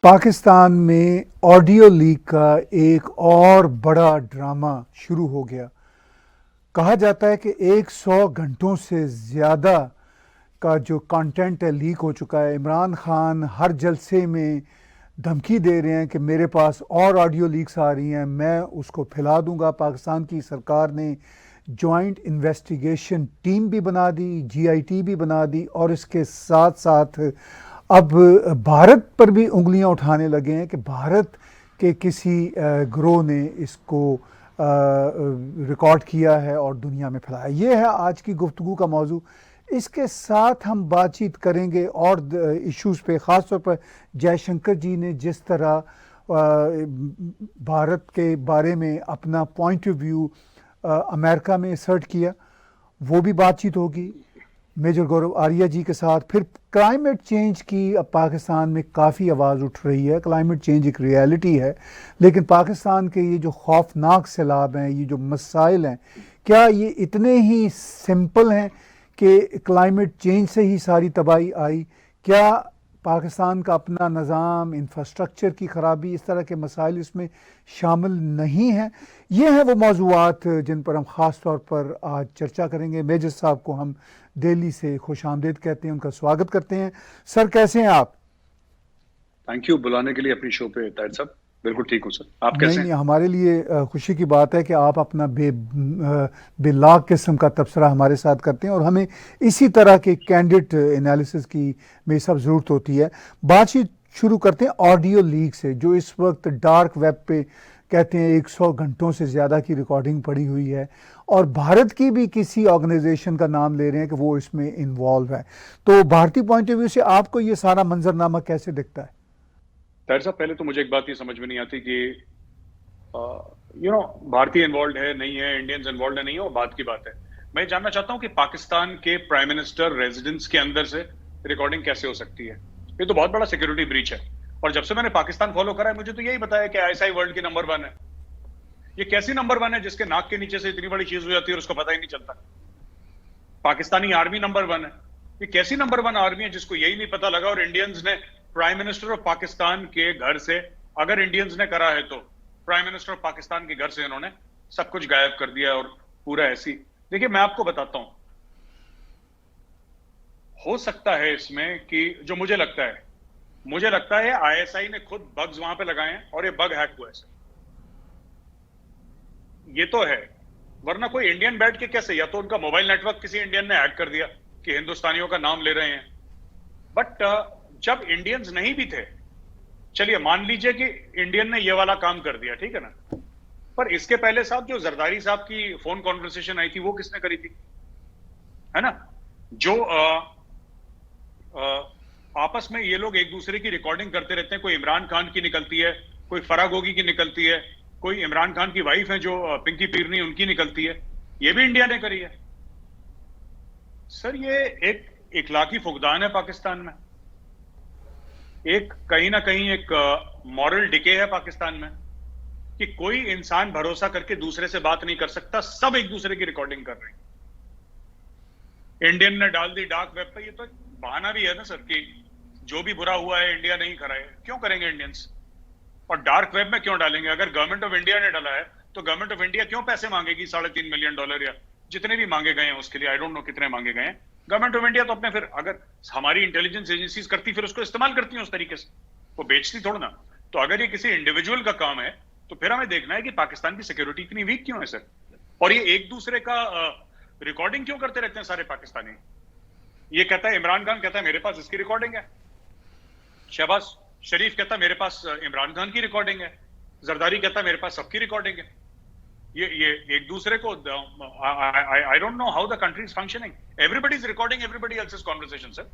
पाकिस्तान में audio leak का एक और बड़ा ड्रामा शुरू हो गया। कहा जाता है कि 100 घंटों से ज़्यादा का जो कंटेंट है लीक हो चुका है। इमरान खान हर जलसे में धमकी दे रहे हैं कि मेरे पास और ऑडियो लीक्स आ रही हैं, मैं उसको फैला दूंगा। पाकिस्तान की सरकार ने जॉइंट इन्वेस्टिगेशन टीम भी बना दी, जीआईटी भी बना दी, और इसके साथ साथ अब भारत पर भी उंगलियां उठाने लगे हैं कि भारत के किसी ग्रोह ने इसको रिकॉर्ड किया है और दुनिया में फैलाया। ये है आज की गुफ्तगू का मौजू। इसके साथ हम बातचीत करेंगे और इश्यूज़ पे, ख़ास तौर पर जयशंकर जी ने जिस तरह भारत के बारे में अपना पॉइंट ऑफ व्यू अमेरिका में असर्ट किया, वो भी बातचीत होगी मेजर गौरव आर्या जी के साथ। फिर क्लाइमेट चेंज की अब पाकिस्तान में काफ़ी आवाज़ उठ रही है। क्लाइमेट चेंज एक रियलिटी है, लेकिन पाकिस्तान के ये जो खौफनाक सैलाब हैं, ये जो मसाइल हैं, क्या ये इतने ही सिंपल हैं कि क्लाइमेट चेंज से ही सारी तबाही आई? क्या पाकिस्तान का अपना निज़ाम, इंफ्रास्ट्रक्चर की ख़राबी, इस तरह के मसाइल इसमें शामिल नहीं हैं? ये हैं वो मौज़ूआत जिन पर हम ख़ास तौर पर आज चर्चा करेंगे। मेजर साहब को हम दिल्ली से खुश आमदीद कहते हैं, उनका स्वागत करते हैं। सर, कैसे हैं आप? थैंक यू बुलाने के लिए अपनी शो पे ताहिर साहब। बिल्कुल ठीक हूँ सर, आप नहीं कैसे नहीं, हैं? हमारे लिए खुशी की बात है कि आप अपना बेलाग किस्म का तबसरा हमारे साथ करते हैं, और हमें इसी तरह के कैंडिड एनालिसिस की में सब ज़रूरत होती है। बातचीत शुरू करते हैं ऑडियो लीक से, जो इस वक्त डार्क वेब पे कहते हैं 100 घंटों से ज़्यादा की रिकॉर्डिंग पड़ी हुई है, और भारत की भी किसी ऑर्गेनाइजेशन का नाम ले रहे हैं कि वो इसमें इन्वॉल्व है। तो भारतीय पॉइंट ऑफ व्यू से आपको ये सारा मंजरनामा कैसे दिखता है? ताहिर साहब, पहले तो मुझे एक बात ये समझ में नहीं आती कि भारतीय इन्वॉल्व है नहीं है, इंडियंस इन्वॉल्व है नहीं है, वो बात की बात है। मैं जानना चाहता हूँ कि पाकिस्तान के प्राइम मिनिस्टर रेजिडेंस के अंदर से रिकॉर्डिंग कैसे हो सकती है? ये तो बहुत बड़ा सिक्योरिटी ब्रीच है। और जब से मैंने पाकिस्तान फॉलो करा है, मुझे तो यही बताया कि आईएसआई वर्ल्ड की नंबर 1 है। ये कैसी नंबर 1 है जिसके नाक के नीचे से इतनी बड़ी चीज हो जाती है और उसको पता ही नहीं चलता? पाकिस्तानी आर्मी नंबर 1 है। ये कैसी नंबर 1 आर्मी है जिसको यही नहीं पता लगा? और इंडियंस ने प्राइम मिनिस्टर ऑफ पाकिस्तान के घर से, अगर इंडियंस ने करा है तो प्राइम मिनिस्टर ऑफ पाकिस्तान के घर से इन्होंने सब कुछ गायब कर दिया। और पूरा ऐसी, देखिए मैं आपको बताता हूं, हो सकता है इसमें कि जो मुझे लगता है आईएसआई ने खुद बग्स वहां पे लगाए हैं और ये बग हैक हुआ है सर। ये तो है, वरना कोई इंडियन बैठ के कैसे, या तो उनका मोबाइल नेटवर्क किसी इंडियन ने हैक कर दिया कि हिंदुस्तानियों का नाम ले रहे हैं। बट जब इंडियंस नहीं भी थे, चलिए मान लीजिए कि इंडियन ने ये वाला काम कर दिया, ठीक है ना, पर इसके पहले साहब जो जरदारी साहब की फोन कॉन्वर्सेशन आई थी वो किसने करी थी? है ना, जो आपस में ये लोग एक दूसरे की रिकॉर्डिंग करते रहते हैं। कोई इमरान खान की निकलती है, कोई फराह गोगी की निकलती है, कोई इमरान खान की वाइफ है जो पिंकी पीरनी, उनकी निकलती है। ये भी इंडिया ने करी है सर। ये एक इखलाकी फुकदान है पाकिस्तान में, एक कहीं ना कहीं एक मॉरल डिके है पाकिस्तान में, कि कोई इंसान भरोसा करके दूसरे से बात नहीं कर सकता, सब एक दूसरे की रिकॉर्डिंग कर रहे हैं। इंडियन ने डाल दी डार्क वेब पे, ये तो बहाना भी है ना सर कि जो भी बुरा हुआ है इंडिया नहीं करा है। क्यों करेंगे इंडियंस? और डार्क वेब में क्यों डालेंगे? अगर गवर्नमेंट ऑफ इंडिया ने डाला है तो गवर्नमेंट ऑफ इंडिया क्यों पैसे मांगेगी? $3.5 मिलियन या जितने भी मांगे गए हैं उसके लिए, आई डोंट नो कितने मांगे गए हैं। गवर्नमेंट ऑफ इंडिया तो अपने, फिर अगर हमारी इंटेलिजेंस एजेंसीज करती फिर उसको इस्तेमाल करती हैं उस तरीके से, वो बेचती थोड़ा ना। तो अगर ये किसी इंडिविजुअल का काम है तो फिर हमें देखना है कि पाकिस्तान की सिक्योरिटी इतनी वीक क्यों है सर, और ये एक दूसरे का रिकॉर्डिंग क्यों करते रहते हैं सारे पाकिस्तानी। ये कहता है, इमरान खान कहता है मेरे पास इसकी रिकॉर्डिंग है, शहबाज शरीफ कहता है मेरे पास इमरान खान की रिकॉर्डिंग है, जरदारी कहता है मेरे पास सबकी रिकॉर्डिंग है। ये एक दूसरे को, I don't know how the country is functioning. Everybody is recording everybody else's conversation sir.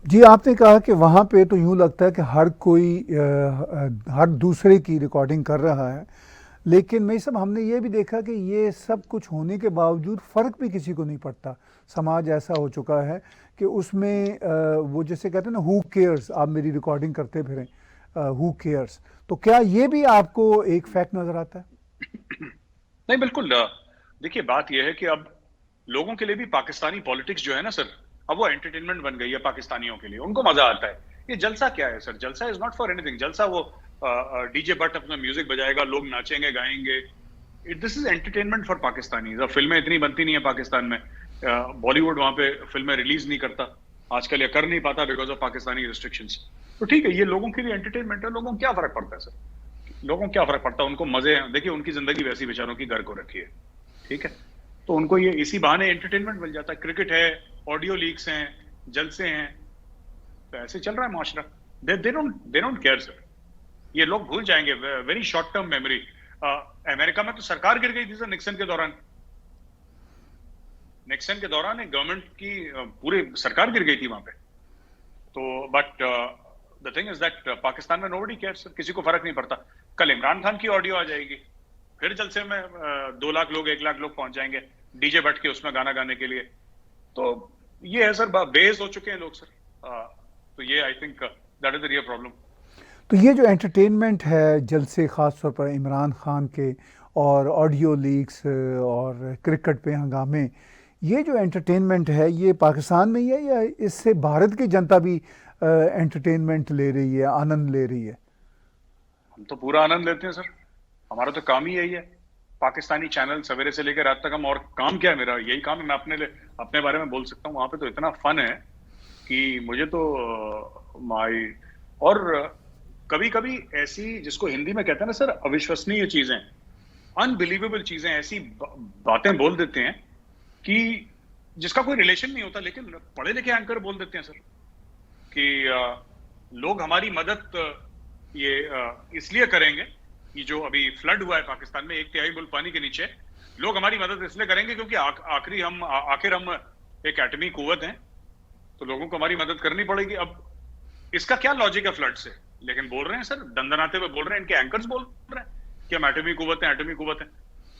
जी, आपने कहा कि वहाँ पे तो यूँ लगता है कि हर कोई हर दूसरे की रिकॉर्डिंग कर रहा है, लेकिन मैं सब हमने ये भी देखा कि ये सब कुछ होने के बावजूद फ़र्क भी किसी को नहीं पड़ता। समाज ऐसा हो चुका है कि उसमें वो जैसे कहते हैं ना, हु केयर्स, आप मेरी रिकॉर्डिंग करते फिरें, हु केयर्स। तो क्या ये भी आपको एक फैक्ट नज़र आता है? नहीं बिल्कुल, देखिए बात यह है कि अब लोगों के लिए भी पाकिस्तानी पॉलिटिक्स जो है ना सर, अब वो एंटरटेनमेंट बन गई है पाकिस्तानियों के लिए। उनको मजा आता है ये जलसा क्या है सर? जलसा इज नॉट फॉर एनीथिंग। जलसा वो डीजे बट अपना म्यूजिक बजाएगा, लोग नाचेंगे गाएंगे। This is entertainment for Pakistani. फिल्में इतनी बनती नहीं है पाकिस्तान में, बॉलीवुड वहां पे फिल्में रिलीज नहीं करता आजकल, या कर नहीं पाता बिकॉज ऑफ पाकिस्तानी रिस्ट्रिक्शंस। तो ठीक है, ये लोगों के लिए एंटरटेनमेंट है, लोगों को क्या फर्क पड़ता है सर? लोगों को क्या फर्क पड़ता है? उनको मजे हैं, देखिए उनकी जिंदगी वैसी बेचारों की घर को रखी है, ठीक है? तो उनको ये इसी बहाने एंटरटेनमेंट मिल जाता है। क्रिकेट है, ऑडियो लीक्स हैं, जलसे हैं, तो ऐसे चल रहा है माशरा। They don't care sir. ये लोग भूल जाएंगे, very short term memory. America में तो सरकार गिर गई थी सर निक्सन के दौरान। निक्सन के दौरान एक गवर्नमेंट की पूरी सरकार गिर गई थी वहां पे। तो but the thing is that Pakistan में नोबडी केयर्स, किसी को फर्क नहीं पड़ता। कल इमरान खान की ऑडियो आ जाएगी, फिर जलसे में 2 लाख लोग 1 लाख लोग पहुंच जाएंगे डीजे बट के उसमें गाना गाने के लिए। तो ये है सर, बेस हो चुके हैं लोग सर। तो ये I think that is the real problem. तो ये जो एंटरटेनमेंट है जलसे, ख़ास तौर पर इमरान खान के और ऑडियो लीक्स और क्रिकेट पे हंगामे, ये जो एंटरटेनमेंट है ये पाकिस्तान में ही है या इससे भारत की जनता भी एंटरटेनमेंट ले रही है, आनंद ले रही है? हम तो पूरा आनंद लेते हैं सर, हमारा तो काम ही यही है। पाकिस्तानी चैनल सवेरे से लेकर रात तक हम, और काम क्या है मेरा, यही काम है। मैं अपने बारे में बोल सकता हूँ, वहां पे तो इतना फन है कि मुझे तो माई। और कभी कभी ऐसी, जिसको हिंदी में कहते हैं ना सर, अविश्वसनीय चीजें, अनबिलीवेबल चीजें, ऐसी बातें बोल देते हैं कि जिसका कोई रिलेशन नहीं होता, लेकिन पढ़े लिखे एंकर बोल देते हैं सर कि लोग हमारी मदद ये इसलिए करेंगे, ये जो अभी फ्लड हुआ है पाकिस्तान में 1/3 मुल्क पानी के नीचे, लोग हमारी मदद इसलिए करेंगे क्योंकि आखिर हम एक एटमी कुव्वत हैं, तो लोगों को हमारी मदद करनी पड़ेगी। अब इसका क्या लॉजिक है फ्लड से? लेकिन बोल रहे हैं सर, दंदनाते हुए बोल रहे हैं, इनके एंकर्स बोल रहे हैं कि हम एटमी कुव्वत हैं, एटमी कुव्वत हैं।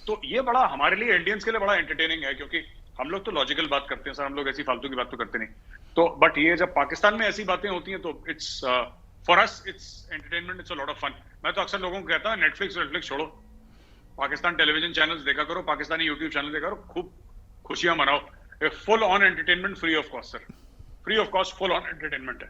तो ये बड़ा हमारे लिए, इंडियंस के लिए बड़ा एंटरटेनिंग है, क्योंकि हम लोग तो लॉजिकल बात करते हैं सर, हम लोग ऐसी फालतू की बात तो करते नहीं। तो बट ये जब पाकिस्तान में ऐसी बातें होती हैं तो it's for us it's entertainment, it's a lot of fun. मैं तो अक्सर लोगों को कहता हूँ नेटफ्लिक्स छोड़ो, पाकिस्तान टेलीविजन चैनल्स देखा करो, पाकिस्तानी यूट्यूब चैनल देखा करो, खूब खुशियां मनाओ। Full on entertainment, free of cost sir, free of cost full on entertainment है।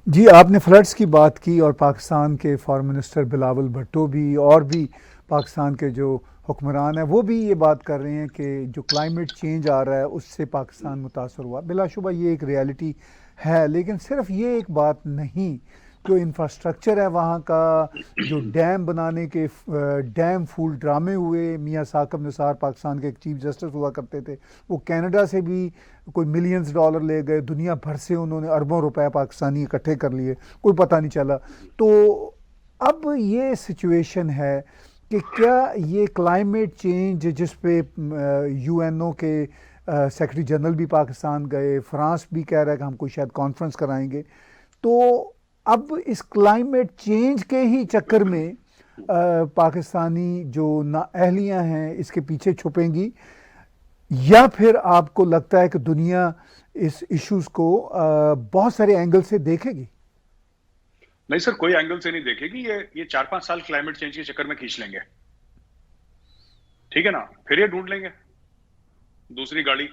जी, आपने फ्लड्स की बात की और पाकिस्तान के फॉरेन मिनिस्टर बिलावल भुट्टो भी और भी पाकिस्तान के जो हुक्मरान हैं वो भी ये बात कर रहे हैं कि जो क्लाइमेट चेंज आ रहा है उससे पाकिस्तान मुतासर हुआ। बिलाशुबा ये एक रियलिटी है, लेकिन सिर्फ ये एक बात नहीं, जो इंफ्रास्ट्रक्चर है वहाँ का, जो डैम बनाने के डैम फूल ड्रामे हुए। मियाँ साकिब निसार पाकिस्तान के एक चीफ जस्टिस हुआ करते थे, वो कनाडा से भी कोई मिलियंस डॉलर ले गए, दुनिया भर से उन्होंने अरबों रुपए पाकिस्तानी इकट्ठे कर लिए, कोई पता नहीं चला। तो अब ये सिचुएशन है कि क्या ये क्लाइमेट चेंज, जिस पे यूएनओ के सेक्रेटरी जनरल भी पाकिस्तान गए, फ्रांस भी कह रहा है कि हम कोई शायद कॉन्फ्रेंस कराएंगे, तो अब इस क्लाइमेट चेंज के ही चक्कर में पाकिस्तानी जो नाअहलियाँ हैं इसके पीछे छुपेंगी, या फिर आपको लगता है कि दुनिया इस इश्यूज को बहुत सारे एंगल से देखेगी? नहीं सर, कोई एंगल से नहीं देखेगी। ये 4-5 साल क्लाइमेट चेंज के चक्कर में खींच लेंगे, ठीक है ना, फिर ये ढूंढ लेंगे दूसरी गाड़ी।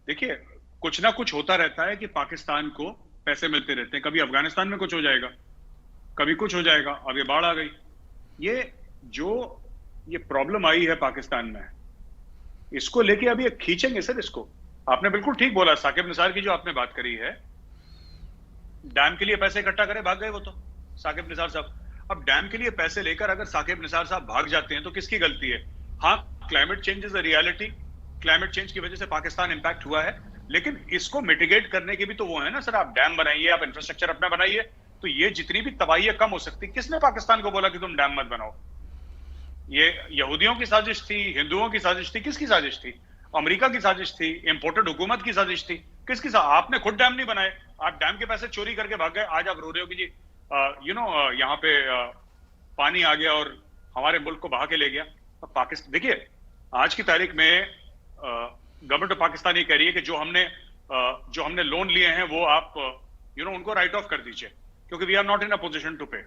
देखिए, कुछ ना कुछ होता रहता है कि पाकिस्तान को पैसे मिलते रहते हैं। कभी अफगानिस्तान में कुछ हो जाएगा, कभी कुछ हो जाएगा, अब ये बाढ़ आ गई। ये प्रॉब्लम आई है पाकिस्तान में, इसको लेके अभी ये खींचेंगे सर इसको। आपने बिल्कुल ठीक बोला, साकिब निसार की जो आपने बात करी है, डैम के लिए पैसे इकट्ठा करे भाग गए वो तो साकिब निसार साहब। अब डैम के लिए पैसे लेकर अगर साकिब निसार साहब भाग जाते हैं तो किसकी गलती है? हाँ, climate change is a reality, climate change की वजह से पाकिस्तान इंपैक्ट हुआ है, लेकिन इसको मिटिगेट करने के भी तो वो है ना सर। आप डैम बनाइए, आप इंफ्रास्ट्रक्चर अपना बनाइए, तो ये जितनी भी तबाही है कम हो सकती। किसने पाकिस्तान को बोला कि तुम डैम मत बनाओ? ये यहूदियों की साजिश थी, हिंदुओं की साजिश थी, किसकी साजिश थी? अमेरिका की साजिश थी, इंपोर्टेड हुकूमत की साजिश थी, किसकी आपने खुद डैम नहीं बनाए, आप डैम के पैसे चोरी करके भाग गए। आज आप रो रहे हो कि जी यहाँ पे पानी आ गया और हमारे मुल्क को बहा के ले गया। पाकिस्तान, देखिए आज की तारीख में गवर्नमेंट ऑफ पाकिस्तान ये कह रही है कि जो हमने लोन लिए हैं वो आप उनको राइट ऑफ कर दीजिए, क्योंकि we are not in a position to pay,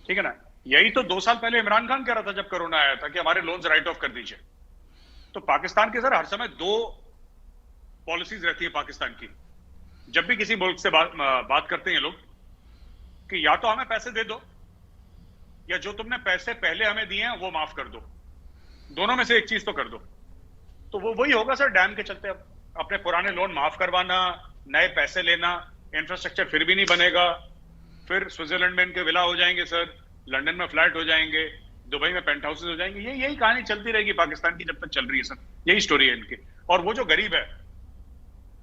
ठीक है ना। यही तो 2 साल पहले इमरान खान कह रहा था जब कोरोना आया था कि हमारे लोन्स राइट ऑफ कर दीजिए। तो पाकिस्तान के सर हर समय 2 पॉलिसीज रहती है पाकिस्तान की। जब भी किसी मुल्क से बात करते हैं ये लोग कि या तो हमें पैसे दे दो या जो तुमने पैसे पहले हमें दिए हैं वो माफ कर दो, दोनों में से एक चीज तो कर दो। तो वो वही होगा सर, डैम के चलते अब अपने पुराने लोन माफ करवाना, नए पैसे लेना, इंफ्रास्ट्रक्चर फिर भी नहीं बनेगा, फिर स्विट्जरलैंड में इनके विला हो जाएंगे सर, लंदन में फ्लैट हो जाएंगे, दुबई में पेंट हाउसेज हो जाएंगे। यही कहानी चलती रहेगी पाकिस्तान की जब तक चल रही है सर, यही स्टोरी है इनकी। और वो जो गरीब है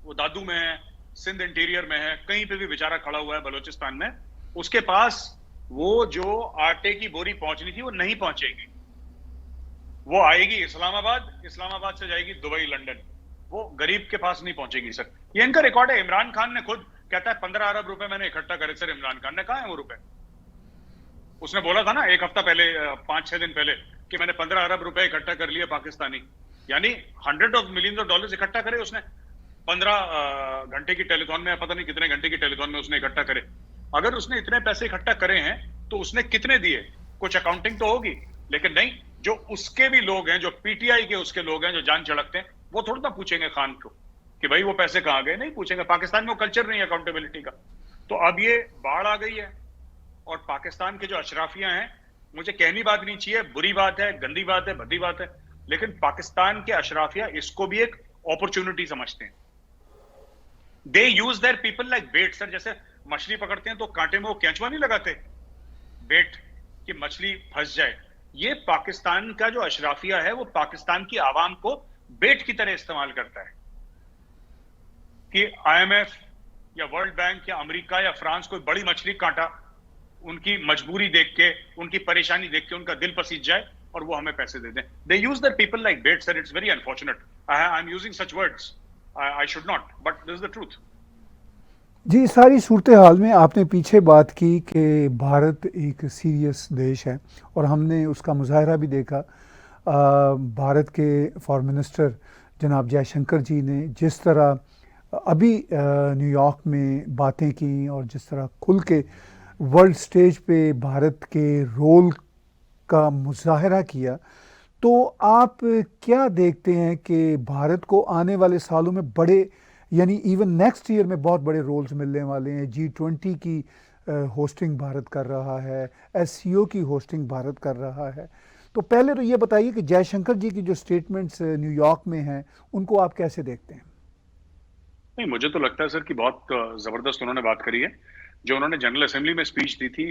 वो दादू में है, सिंध इंटीरियर में है, कहीं पे भी बेचारा खड़ा हुआ है बलोचिस्तान में, उसके पास वो जो आटे की बोरी पहुंचनी थी वो नहीं पहुंचेगी। वो आएगी इस्लामाबाद, इस्लामाबाद से जाएगी दुबई लंदन, वो गरीब के पास नहीं पहुंचेगी सर। ये इनका रिकॉर्ड है। इमरान खान ने खुद कहता है 15 अरब रुपए मैंने इकट्ठा करे सर। इमरान खान ने कहा है वो रुपए? उसने बोला था ना एक हफ्ता पहले, 5-6 दिन पहले, कि मैंने 15 अरब रुपए इकट्ठा कर लिए पाकिस्तानी, यानी hundred of millions of dollars इकट्ठा करे उसने 15 घंटे की टेलीथॉन में, पता नहीं कितने घंटे की टेलीथॉन में उसने इकट्ठा करे। अगर उसने इतने पैसे इकट्ठा करे हैं तो उसने कितने दिए, कुछ अकाउंटिंग तो होगी। लेकिन नहीं, जो उसके भी लोग हैं, जो पीटीआई के उसके लोग हैं जो जान चढ़कते हैं, वो थोड़ा ना पूछेंगे खान को कि भाई वो पैसे कहां गए, नहीं पूछेंगे। पाकिस्तान में वो कल्चर नहीं है अकाउंटेबिलिटी का। तो अब ये बाढ़ आ गई है और पाकिस्तान के जो अशराफियां हैं, मुझे कहनी बात नहीं चाहिए, बुरी बात है, गंदी बात है, भद्दी बात है, लेकिन पाकिस्तान के अशराफिया इसको भी एक अपॉर्चुनिटी समझते हैं। They use their people like bait sir. जैसे मछली पकड़ते हैं तो कांटे में वो केंचुआ नहीं लगाते बेट कि मछली फंस जाए, ये पाकिस्तान का जो अशराफिया है वो पाकिस्तान की आवाम को बेट की तरह इस्तेमाल करता है कि आईएमएफ या वर्ल्ड बैंक या अमेरिका या फ्रांस कोई बड़ी मछली काटा, उनकी मजबूरी देख के, उनकी परेशानी देख के उनका दिल पसीज जाए और वो हमें पैसे दे दें। They use their people like bait sir. It's very unfortunate, I am using such words, I should not, but this is the truth. जी, सारी सूरत हाल में आपने पीछे बात की कि भारत एक सीरियस देश है और हमने उसका मुजाहरा भी देखा। भारत के फॉरेन मिनिस्टर जनाब जयशंकर जी ने जिस तरह अभी न्यूयॉर्क में बातें की और जिस तरह खुल के वर्ल्ड स्टेज पे भारत के रोल का मुजाहरा किया, तो आप क्या देखते हैं कि भारत को आने वाले सालों में बड़े, यानी इवन नेक्स्ट ईयर में बहुत बड़े रोल्स मिलने वाले हैं? G20 की होस्टिंग भारत कर रहा है, SCO की होस्टिंग भारत कर रहा है। तो पहले तो ये बताइए कि जयशंकर जी की जो स्टेटमेंट्स न्यूयॉर्क में हैं उनको आप कैसे देखते हैं? नहीं, मुझे तो लगता है सर कि बहुत जबरदस्त उन्होंने बात करी है। जो उन्होंने जनरल असेंबली में स्पीच दी थी,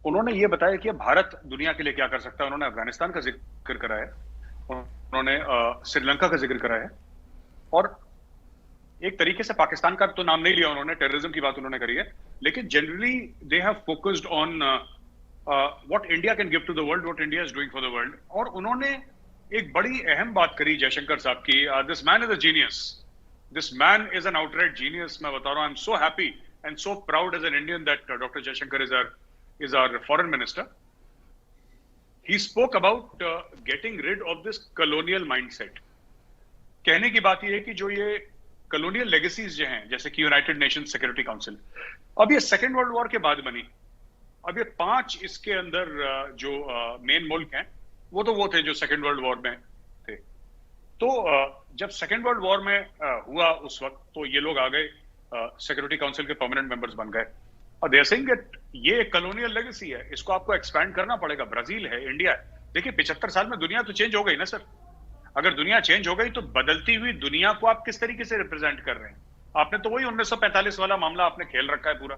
उन्होंने ये बताया कि अब भारत दुनिया के लिए क्या कर सकता है। उन्होंने अफगानिस्तान का जिक्र करा है, उन्होंने श्रीलंका का जिक्र करा है, और एक तरीके से पाकिस्तान का तो नाम नहीं लिया उन्होंने, टेररिज्म की बात उन्होंने करी है, लेकिन generally they have focused on what India can give to the world, what India is doing for the world. और उन्होंने एक बड़ी अहम बात करी जयशंकर साहब की, this man is a genius, this man is an outright genius. मैं बता रहा हूं, I am so happy and so proud as an Indian that doctor Jaishankar is our foreign minister. He spoke about getting rid of this colonial mindset. कहने की बात यह है कि जो ये colonial legacies जो हैं, जैसे कि यूनाइटेड नेशंस सिक्योरिटी काउंसिल, अब ये सेकेंड वर्ल्ड वॉर के बाद बनी, अब ये 5 इसके अंदर जो मेन मुल्क हैं वो थे जो सेकेंड वर्ल्ड वॉर में थे। तो जब सेकेंड वर्ल्ड वॉर में हुआ उस वक्त तो ये लोग आ गए, सिक्योरिटी काउंसिल के परमानेंट मेंबर्स बन गए, और दे आर सेइंग दैट ये एक कॉलोनियल लेगेसी है, इसको आपको एक्सपैंड करना पड़ेगा। ब्राजील है, इंडिया है। देखिए 75 साल में दुनिया तो चेंज हो गई ना सर। अगर दुनिया चेंज हो गई तो बदलती हुई दुनिया को आप किस तरीके से रिप्रेजेंट कर रहे हैं? आपने तो वही 1945 वाला मामला आपने खेल रखा है पूरा।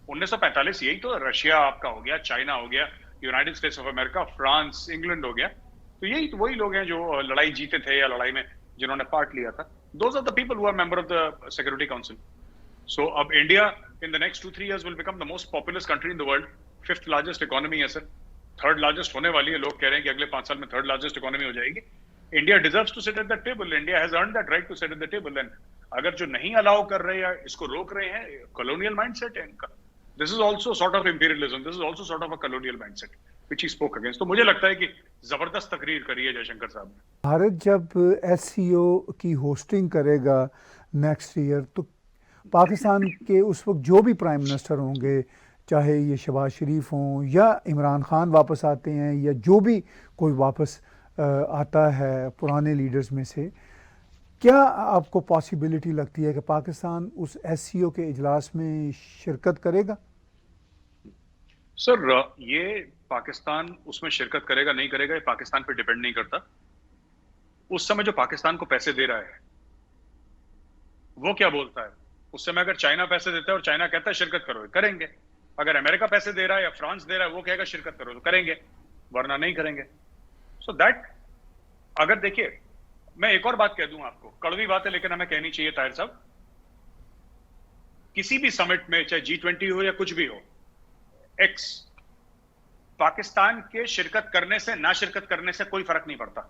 1945 यही तो, रशिया आपका हो गया, चाइना हो गया, United states of America, France, England हो गया। तो यही तो वही लोग हैं जो लड़ाई जीते थे या लड़ाई में जिन्होंने पार्ट लिया था। Those are the people who are member of the security council. So अब India in the next 2-3 years will become the most populous country in the world, 5th largest economy है सर, 3rd largest होने वाली है। लोग कह रहे हैं कि अगले 5 साल में 3rd largest economy हो जाएगी। India deserves to sit at that table. India has earned that right to sit at the table. And अगर जो नहीं अलाउ कर रहे या इसको रोक रहे हैं, colonial mindset है इनका। This is also sort of imperialism. This is also sort of a colonial mindset which he spoke against. तो मुझे लगता है कि जबरदस्त तकरीर करी है जयशंकर साहब ने। भारत जब SCO की होस्टिंग करेगा नेक्स्ट ईयर, तो पाकिस्तान के उस वक्त जो भी प्राइम मिनिस्टर होंगे, चाहे ये शहबाज शरीफ हों या इमरान खान वापस आते हैं या जो भी कोई वापस आता है पुराने लीडर्स में से, क्या आपको पॉसिबिलिटी लगती है कि पाकिस्तान उस एससीओ के इजलास में शिरकत करेगा? सर ये पाकिस्तान उसमें शिरकत करेगा नहीं करेगा ये पाकिस्तान पे डिपेंड नहीं करता। उस समय जो पाकिस्तान को पैसे दे रहा है वो क्या बोलता है, उस समय अगर चाइना पैसे देता है और चाइना कहता है शिरकत करो, करेंगे। अगर अमेरिका पैसे दे रहा है या फ्रांस दे रहा है, वो कहेगा शिरकत करो तो करेंगे, वरना नहीं करेंगे। सो दैट, अगर देखिए मैं एक और बात कह दूं आपको, कड़वी बात है लेकिन हमें कहनी चाहिए ताहिर साहब, किसी भी समिट में चाहे G20 हो या कुछ भी हो, एक्स पाकिस्तान के शिरकत करने से ना शिरकत करने से कोई फर्क नहीं पड़ता।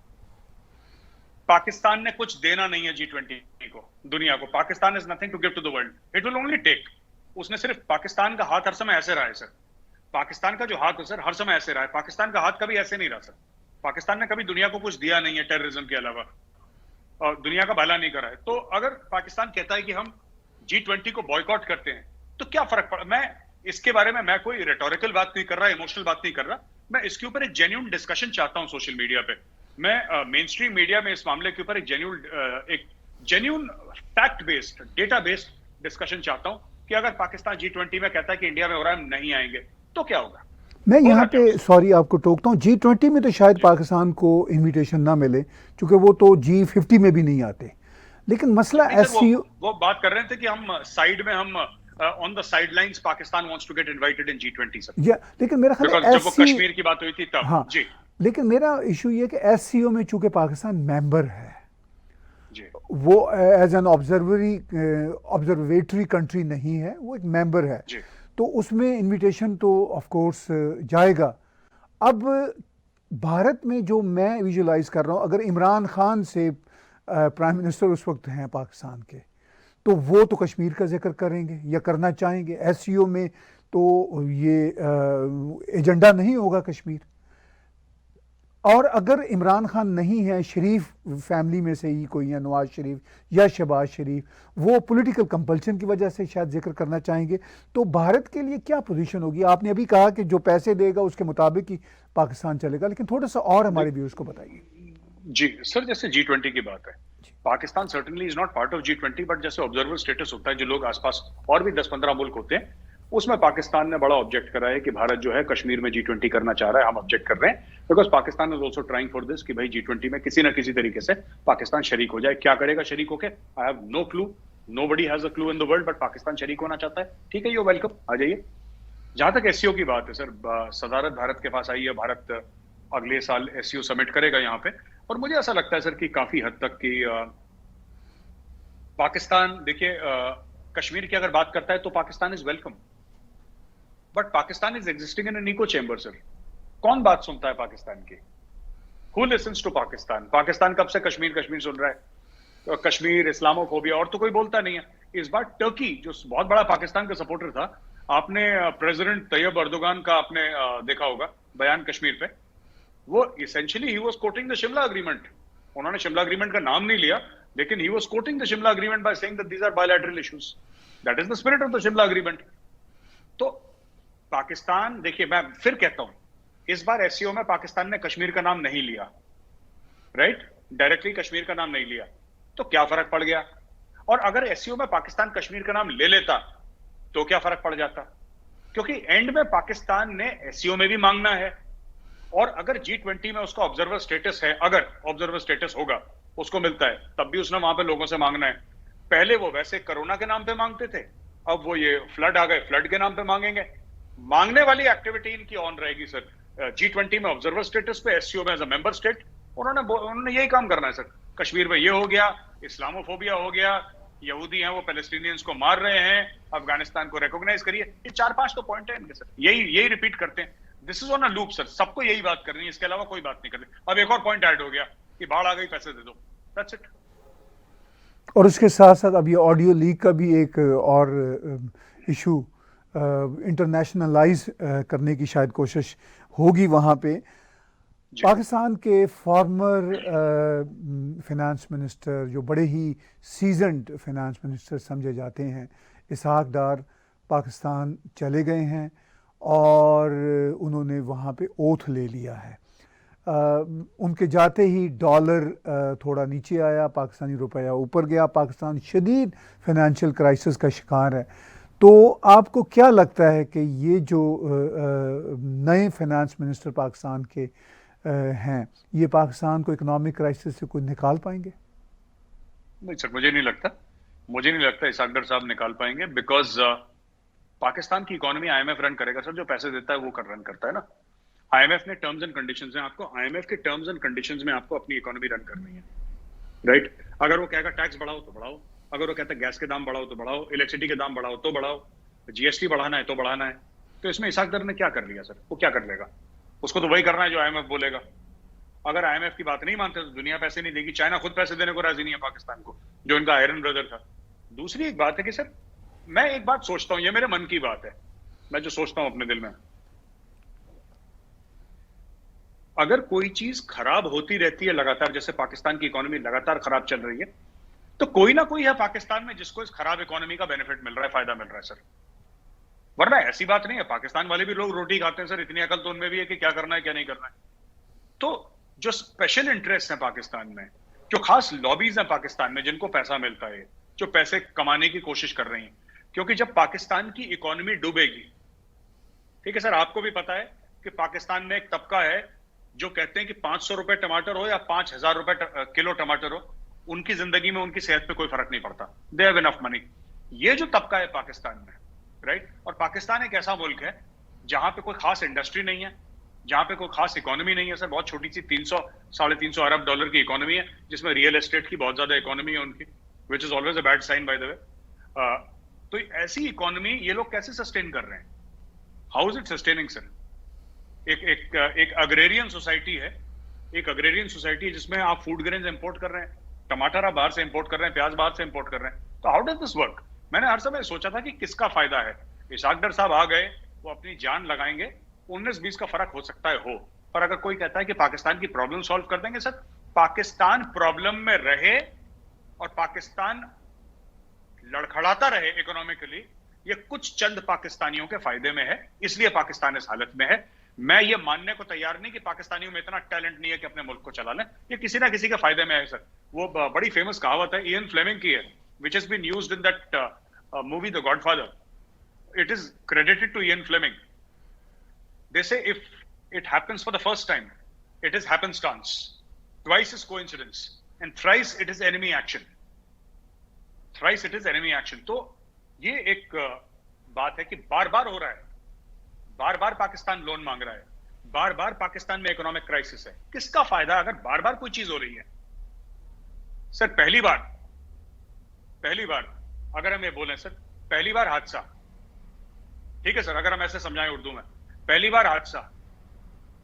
पाकिस्तान ने कुछ देना नहीं है G20 को, दुनिया को। Pakistan is nothing to give to the world, it will only take. उसने सिर्फ, पाकिस्तान का हाथ हर समय ऐसे रहा है सर, पाकिस्तान का जो हाथ है सर हर समय ऐसे रहा है, पाकिस्तान का हाथ कभी ऐसे नहीं रहा सर। पाकिस्तान ने कभी दुनिया को कुछ दिया नहीं है टेररिज्म के अलावा, और दुनिया का भला नहीं करा है। तो अगर पाकिस्तान कहता है कि हम G20 को बॉयकॉट करते हैं तो क्या फर्क पड़ा। मैं इसके बारे में मैं कोई रेटोरिकल बात नहीं कर रहा, इमोशनल बात नहीं कर रहा, मैं इसके ऊपर एक जेन्युइन डिस्कशन चाहता हूं सोशल मीडिया पे। मैं मेन स्ट्रीम मीडिया में इस मामले के ऊपर एक genuine fact based data based discussion चाहता हूं कि अगर पाकिस्तान G20 में कहता है कि इंडिया में हो रहा है हम नहीं आएंगे तो क्या होगा। मैं होगा यहाँ क्या पे उससे? सॉरी आपको टोकता हूँ, G20 में तो शायद जी पाकिस्तान को इनविटेशन ना मिले क्योंकि वो तो G50 में भी नहीं आते, लेकिन मसला नहीं सर, एससीओ। वो बात कर रहे थे कि हम साइड में, हम on the sidelines Pakistan wants to get invited in G20 sir, या लेकिन मेरा ख्याल बिकॉज है जब वो एससीओ, कश्मीर की बात हुई थी तब। हाँ, जी लेकिन मेरा इशू ये कि एससीओ में चूंकि पाकिस्तान मेंबर है, जी वो एज एन ऑब्जर्वेटरी कंट्री नहीं है, वो एक मेंबर है, जी तो उसमें इनविटेशन तो ऑफ कोर्स जाएगा। अब भारत में जो मैं विजुलाइज कर रहा हूँ, अगर इमरान खान से प्राइम मिनिस्टर उस वक्त हैं पाकिस्तान के, तो वो तो कश्मीर का जिक्र करेंगे या करना चाहेंगे एससीओ में, तो ये एजेंडा नहीं होगा कश्मीर। और अगर इमरान खान नहीं है, शरीफ फैमिली में से ही कोई है, नवाज शरीफ या शहबाज शरीफ, वो पॉलिटिकल कंपल्शन की वजह से शायद जिक्र करना चाहेंगे, तो भारत के लिए क्या पोजीशन होगी? आपने अभी कहा कि जो पैसे देगा उसके मुताबिक ही पाकिस्तान चलेगा, लेकिन थोड़ा सा और हमारे व्यूअर्स को बताइए। जी सर, जैसे G20 की बात है, Pakistan certainly is not part of G20, but जैसे ऑब्जर्वर स्टेटस होता है, जो लोग आसपास और भी 10-15 मुल्क होते हैं, उसमें पाकिस्तान ने बड़ा ऑब्जेक्ट करा है कि भारत जो है कश्मीर में G20 करना चाह रहा है, हम ऑब्जेक्ट कर रहे हैं, because Pakistan is also trying for this कि भाई G20 में किसी ना किसी तरीके से पाकिस्तान शरीक हो जाए। क्या करेगा शरीक होके, I have no clue, nobody has a clue in the world, but Pakistan शरीक होना चाहता है, ठीक है, यू वेलकम, आ जाइए। जहां तक एससीओ की बात है सर, सदारत भारत के पास आई है, भारत अगले साल एससीओ समिट करेगा यहाँ पे, और मुझे ऐसा लगता है सर कि काफी हद तक कि पाकिस्तान, देखिए कश्मीर की अगर बात करता है तो Pakistan is welcome, but Pakistan is existing in an echo chamber sir. कौन बात सुनता है पाकिस्तान की? Who listens to Pakistan? Pakistan कब से कश्मीर कश्मीर सुन रहा है? तो कश्मीर, इस्लामोफोबिया, और तो कोई बोलता नहीं है। इस बार टर्की, जो बहुत बड़ा पाकिस्तान का सपोर्टर था, आपने प्रेसिडेंट तैयब अर्दोगान का आपने देखा होगा बयान कश्मीर पे, वो essentially he was quoting the Shimla agreement. उन्होंने शिमला अग्रीमेंट का नाम नहीं लिया, लेकिन he was quoting the Shimla agreement by saying that these are bilateral issues, that is the spirit of the Shimla agreement. तो पाकिस्तान, देखिए मैं फिर कहता हूं, इस बार एससीओ में पाकिस्तान ने कश्मीर का नाम नहीं लिया, राइट, डायरेक्टली कश्मीर का नाम नहीं लिया, तो क्या फर्क पड़ गया? और अगर एससीओ में पाकिस्तान कश्मीर का नाम ले लेता तो क्या फर्क पड़ जाता? क्योंकि एंड में पाकिस्तान ने एससीओ में भी मांगना है, और अगर G20 में उसका ऑब्जर्वर स्टेटस है, अगर ऑब्जर्वर स्टेटस होगा, उसको मिलता है, तब भी उसने वहां पे लोगों से मांगना है। पहले वो वैसे कोरोना के नाम पे मांगते थे, अब वो ये फ्लड आ गए, फ्लड के नाम पे मांगेंगे। मांगने वाली एक्टिविटी इनकी ऑन रहेगी सर, G20 में ऑब्जर्वर स्टेटस पे, एससीओ में एज अ मेंबर स्टेट। उन्होंने यही काम करना है सर। कश्मीर में ये हो गया, इस्लामोफोबिया हो गया, यहूदी हैं वो पैलेस्टीनियंस को मार रहे हैं, अफगानिस्तान को रिकॉग्नाइज करिए, ये 4-5 तो पॉइंट है इनके सर, यही रिपीट करते हैं। This is on a loop sir, सबको यही बात करनी है, इसके अलावा कोई बात नहीं करनी। अब एक और पॉइंट ऐड हो गया कि बाढ़ आ गई, पैसे दे दो, दैट्स इट। और उसके साथ साथ अब ये ऑडियो लीक का भी एक और इशू इंटरनेशनलाइज करने की शायद कोशिश होगी वहाँ पे। पाकिस्तान के फॉर्मर फिनेंस मिनिस्टर, जो बड़े ही सीजनड फिनेंस मिनिस्टर समझे जाते हैं, इसहाक डार, पाकिस्तान चले गए हैं और उन्होंने वहाँ पे ओथ ले लिया है। उनके जाते ही डॉलर थोड़ा नीचे आया, पाकिस्तानी रुपया ऊपर गया, पाकिस्तान शदीद फाइनेंशियल क्राइसिस का शिकार है। तो आपको क्या लगता है कि ये जो नए फाइनेंस मिनिस्टर पाकिस्तान के हैं, ये पाकिस्तान को इकोनॉमिक क्राइसिस से कोई निकाल पाएंगे? नहीं सर, मुझे नहीं लगता इसाकदर साहब निकाल पाएंगे, बिकॉज पाकिस्तान की इकोनॉमी आईएमएफ रन करेगा सर। जो पैसे देता है वो रन करता है ना। आईएमएफ ने टर्म्स एंड कंडीशंस में आपको, आईएमएफ के टर्म्स एंड कंडीशंस में आपको अपनी इकोनॉमी रन करनी है, राइट। अगर वो कहेगा टैक्स बढ़ाओ तो बढ़ाओ, अगर वो कहता है गैस के दाम बढ़ाओ तो बढ़ाओ, इलेक्ट्रिसिटी के दाम बढ़ाओ तो बढ़ाओ, जीएसटी बढ़ाना है तो बढ़ाना है। तो इसमें इसाकदर ने क्या कर लिया सर? वो क्या कर लेगा? उसको तो वही करना है जो आईएमएफ बोलेगा। अगर आईएमएफ की बात नहीं मानते तो दुनिया पैसे नहीं देगी। चाइना खुद पैसे देने को राजी नहीं है पाकिस्तान को, जो इनका आयरन ब्रदर था। दूसरी एक बात है कि सर, मैं एक बात सोचता हूं, ये मेरे मन की बात है, मैं जो सोचता हूं अपने दिल में, अगर कोई चीज खराब होती रहती है लगातार, जैसे पाकिस्तान की इकोनॉमी लगातार खराब चल रही है, तो कोई ना कोई है पाकिस्तान में जिसको इस खराब इकोनॉमी का बेनिफिट मिल रहा है, फायदा मिल रहा है सर। वरना ऐसी बात नहीं है, पाकिस्तान वाले भी लोग रोटी खाते हैं सर, इतनी अकल तो उनमें भी है कि क्या करना है क्या नहीं करना है। तो जो स्पेशल इंटरेस्ट है पाकिस्तान में, जो खास लॉबीज हैं पाकिस्तान में, जिनको पैसा मिलता है, जो पैसे कमाने की कोशिश कर रही हैं, क्योंकि जब पाकिस्तान की इकोनॉमी डूबेगी, ठीक है सर, आपको भी पता है कि पाकिस्तान में एक तबका है जो कहते हैं कि 500 रुपए टमाटर हो या 5,000 रुपए किलो टमाटर हो, उनकी जिंदगी में उनकी सेहत पे कोई फर्क नहीं पड़ता। They have enough money. ये जो तबका है पाकिस्तान में, राइट। और पाकिस्तान एक ऐसा मुल्क है जहां पे कोई खास इंडस्ट्री नहीं है, जहां पे कोई खास इकोनॉमी नहीं है सर। बहुत छोटी सी 300-350 अरब डॉलर की इकोनॉमी है, जिसमें रियल एस्टेट की बहुत ज्यादा इकोनॉमी है उनकी, which is always a bad sign by the way. तो ऐसी इकोनॉमी ये लोग कैसे सस्टेन कर रहे हैं? How is it sustaining sir? एक अग्रेरियन सोसाइटी है, एक अग्रेरियन सोसाइटी है जिसमें आप फूड ग्रेन्स इंपोर्ट कर रहे हैं, टमाटर आप बाहर से इंपोर्ट कर रहे हैं, प्याज बाहर से इंपोर्ट कर रहे हैं। तो हाउ डज दिस वर्क? मैंने हर समय सोचा था कि किसका फायदा है। इसाकदर साहब आ गए, वो अपनी जान लगाएंगे, 19-20 का फर्क हो सकता है हो, पर अगर कोई कहता है कि पाकिस्तान की प्रॉब्लम सॉल्व कर देंगे सर, पाकिस्तान प्रॉब्लम में रहे और पाकिस्तान लड़खड़ाता रहे इकोनॉमिकली, ये कुछ चंद पाकिस्तानियों के फायदे में है, इसलिए पाकिस्तान इस हालत में है। मैं ये मानने को तैयार नहीं कि पाकिस्तानियों में इतना टैलेंट नहीं है कि अपने मुल्क को चला लें। ये किसी ना किसी के फायदे में है सर। वो बड़ी फेमस कहावत है इयन फ्लेमिंग की है, which has been used in that movie the Godfather. It is credited to Ian Fleming. They say if it happens for the first time, it is happenstance. Twice is coincidence. And thrice it is enemy action. Thrice it is enemy action. तो ये एक बात है कि बार बार हो रहा है, बार बार Pakistan loan मांग रहा है, बार बार पाकिस्तान में इकोनॉमिक क्राइसिस है। किसका फायदा अगर बार बार कोई चीज हो रही है? सर पहली बार अगर हम ये बोलें सर, पहली बार हादसा, ठीक है सर, अगर हम ऐसे समझाएं उर्दू में, पहली बार हादसा,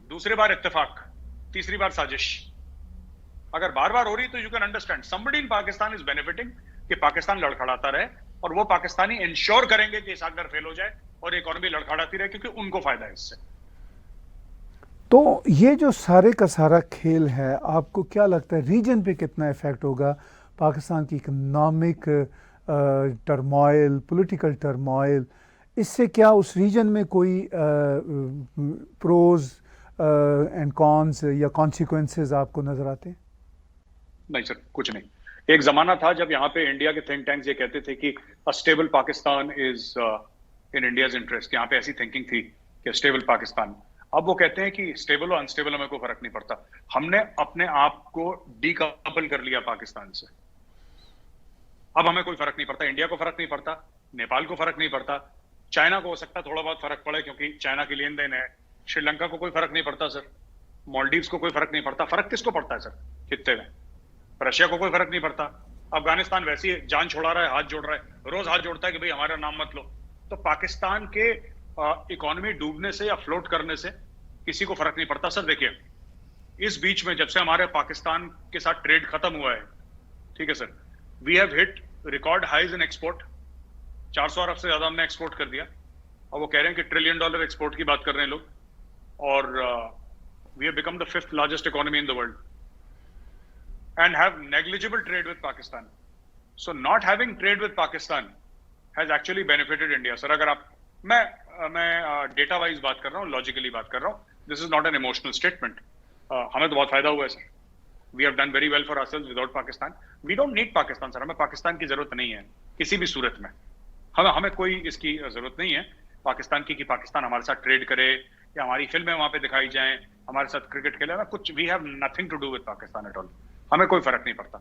दूसरी बार इत्तेफाक, तीसरी बार साजिश। अगर बार बार हो रही तो you can understand somebody in Pakistan is benefiting कि पाकिस्तान लड़खड़ाता रहे, और वो पाकिस्तानी इंश्योर करेंगे कि इसाकदर फेल हो जाए और इकोनॉमी लड़खड़ाती रहे, क्योंकि उनको फायदा है इससे। तो ये जो सारे का सारा खेल है, आपको क्या लगता है रीजन पे कितना इफेक्ट होगा? पाकिस्तान की इकोनॉमिक टर्मोइल, पॉलिटिकल टर्मोइल, इससे क्या उस रीजन में कोई प्रोज एंड कॉन्स या कॉन्सिक्वेंसेस आपको नजर आते हैं? नहीं सर, कुछ नहीं। एक जमाना था जब यहाँ पे इंडिया के थिंक टैंक्स ये कहते थे कि a stable Pakistan is in India's interest. यहाँ पे ऐसी थिंकिंग थी कि स्टेबल पाकिस्तान। अब वो कहते हैं कि स्टेबल और अनस्टेबल हमें कोई फर्क नहीं पड़ता। हमने अपने आप को डीकपल कर लिया पाकिस्तान से। अब हमें कोई फर्क नहीं पड़ता, इंडिया को फर्क नहीं पड़ता, नेपाल को फर्क नहीं पड़ता, चाइना को हो सकता है थोड़ा बहुत फर्क पड़े क्योंकि चाइना की लेन देन है, श्रीलंका को कोई फर्क नहीं पड़ता सर, मालदीव्स को कोई फर्क नहीं पड़ता। फर्क किसको पड़ता है सर खित्ते में? रशिया को कोई फर्क नहीं पड़ता। अफगानिस्तान वैसे ही जान छोड़ा रहा है, हाथ जोड़ रहा है, रोज हाथ जोड़ता है कि भाई हमारा नाम मत लो। तो पाकिस्तान के इकोनॉमी डूबने से या फ्लोट करने से किसी को फर्क नहीं पड़ता सर। देखिए, इस बीच में जब से हमारे पाकिस्तान के साथ ट्रेड खत्म हुआ है, ठीक है sir, we have hit record highs in export. 400 अरब से ज्यादा हमने एक्सपोर्ट कर दिया, और वो कह रहे हैं कि $1 ट्रिलियन एक्सपोर्ट की बात कर रहे हैं लोग, और we have become the 5th largest economy in the world and have negligible trade with Pakistan. So not having trade with Pakistan has actually benefited India. Sir अगर आप, मैं डेटा वाइज बात कर रहा हूँ, लॉजिकली बात कर रहा हूँ, this is not an emotional statement. हमें तो बहुत फायदा हुआ है sir. We have done very well for ourselves without Pakistan. We don't need Pakistan sir. हमें पाकिस्तान की जरूरत नहीं है किसी भी सूरत में. हमें कोई इसकी जरूरत नहीं है पाकिस्तान की कि पाकिस्तान हमारे साथ ट्रेड करे या हमारी फिल्में वहां पे दिखाई जाएं, हमारे साथ क्रिकेट खेले. हमें कुछ, we have nothing to do with Pakistan at all. हमें कोई फर्क नहीं पड़ता.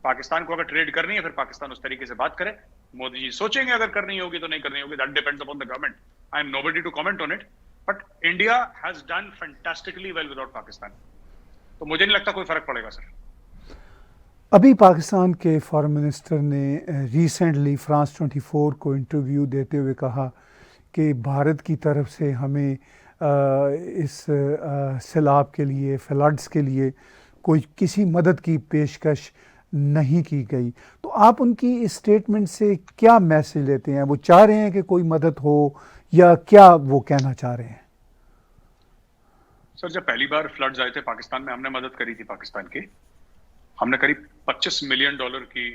पाकिस्तान को अगर ट्रेड करनी है फिर पाकिस्तान उस तरीके से बात करे. मोदी जी सोचेंगे अगर करनी होगी तो नहीं करनी होगी. That depends upon the government. I am nobody to comment on it. But India has done fantastically well without Pakistan. तो मुझे नहीं लगता कोई फर्क पड़ेगा सर. अभी पाकिस्तान के फॉरेन मिनिस्टर ने रिसेंटली फ्रांस 24 को इंटरव्यू देते हुए कहा कि भारत की तरफ से हमें इस सैलाब के लिए, फ्लड्स के लिए कोई किसी मदद की पेशकश नहीं की गई. तो आप उनकी इस स्टेटमेंट से क्या मैसेज लेते हैं? वो चाह रहे हैं कि कोई मदद हो या क्या वो कहना चाह रहे हैं? सर जब पहली बार फ्लड्स आए थे पाकिस्तान में, हमने मदद करी थी पाकिस्तान की. हमने करीब $25 मिलियन की